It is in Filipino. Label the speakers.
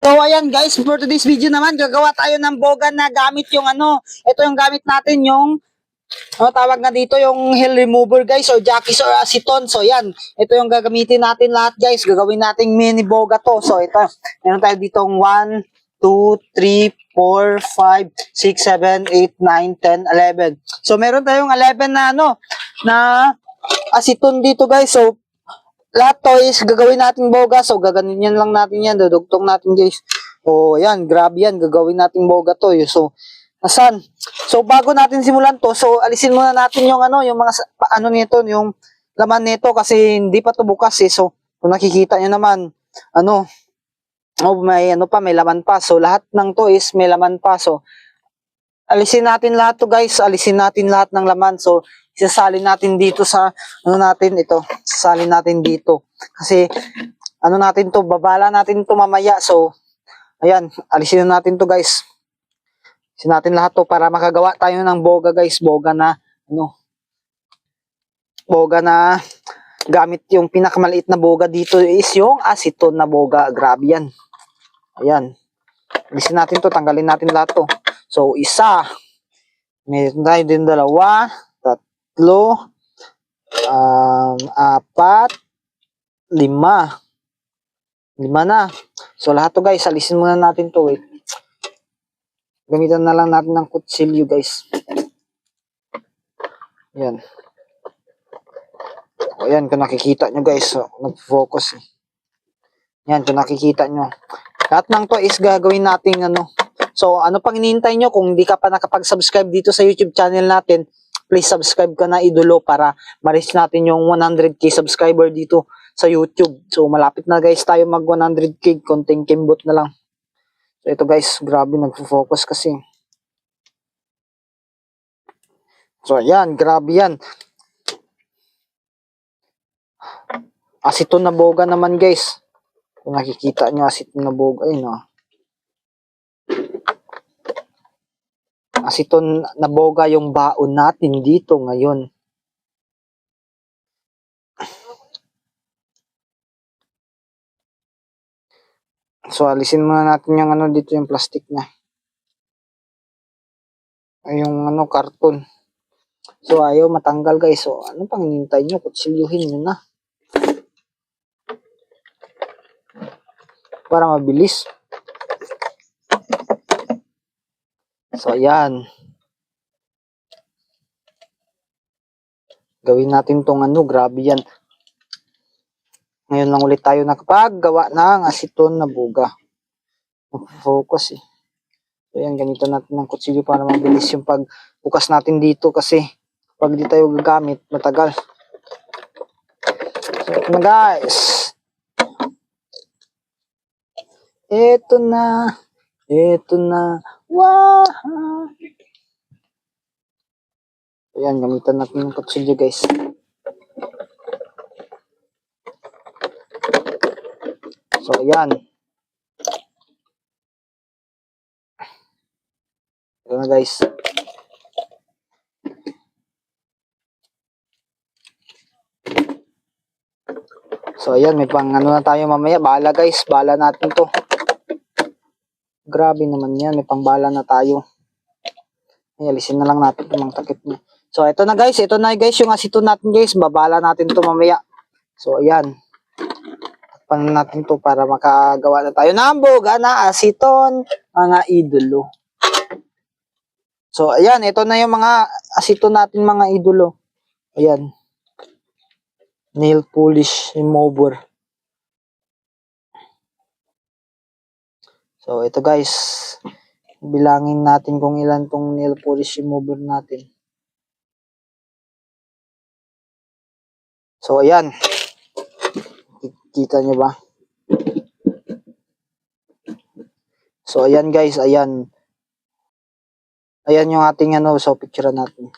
Speaker 1: So ayan guys, for today's video naman, gagawa tayo ng boga na gamit yung ito yung gamit natin yung tawag na dito yung heel remover guys or jackies or aceton. So yan, ito yung gagamitin natin lahat guys. Gagawin nating mini boga to. So ito, meron tayo ditong 1, 2, 3, 4, 5, 6, 7, 8, 9, 10, 11. So meron tayong 11 na na aceton dito guys. So lahat to is gagawin natin boga. So gaganin lang natin yan. Dudugtong natin guys. O yan, grabe yan. Gagawin natin boga to. So, asan? So bago natin simulan to, so alisin muna natin yung yung mga nito, yung laman nito kasi hindi pa to bukas eh. So kung nakikita nyo naman, may laman pa. So lahat ng to is may laman pa. So alisin natin lahat to guys. Alisin natin lahat ng laman. So isasalin natin dito sa natin ito. Isasalin natin dito. Kasi natin to, babala natin to mamaya. So ayan, alisin natin to guys. Alisin natin lahat to para makagawa tayo ng boga guys. Boga na boga na gamit yung pinakamaliit na boga dito is yung aceton na boga. Grabe yan. Ayan. Alisin natin to, tanggalin natin lahat to. So isa, meron tayo din dalawa, tatlo, apat, lima na. So lahat to guys, alisin muna natin to. Wait. Gamitan na lang natin ng kutsilyo guys. Ayan. O yan, kung nakikita nyo guys, so, nag-focus eh. Yan, kung nakikita nyo. Lahat ng to is gagawin natin So ano pang hinihintay nyo? Kung hindi ka pa nakapag-subscribe dito sa YouTube channel natin, please subscribe ka na idolo para ma-reach natin yung 100k subscriber dito sa YouTube. So malapit na guys tayo mag 100k, konting kimbot na lang. So ito guys, grabe nagfo-focus kasi. So ayan, grabe yan. Aceton na boga naman guys. Kung nakikita nyo, aceton na boga. Ayun Aceton na boga yung baon natin dito ngayon. So alisin muna natin yung dito yung plastic niya. Ay yung karton. So ayaw matanggal guys. So ano pang hinihintay nyo? Kutsilyuhin nyo na. Para mabilis. So ayan. Gawin natin tong grabe yan. Ngayon lang ulit tayo nakapaggawa ng aceton na boga. Focus eh. So ayan, gamitan natin ng kutsilyo para mabilis yung pagbukas natin dito kasi pag di tayo gagamit, matagal. So ito na guys. Ito na. Ito na. Wow! Ayan, gamitan natin ng kutsilyo guys. So ayan. Ito na guys. So ayan, may pang na tayo mamaya. Bala guys, bala natin to. Grabe naman yan, may pang bala na tayo. Ay, alisin na lang natin itong takip niya. So ito na guys yung aceton natin guys. Babala natin to mamaya. So ayan. Takpan natin to para makagawa na tayo ng boga na aceton, mga idolo. So ayan, ito na yung mga aceton natin mga idolo. Ayan. Nail polish remover. So ito guys, bilangin natin kung ilan tong nail polish remover natin. So ayan. Kita nyo ba? So ayan guys, ayan. Ayan yung ating so picture natin.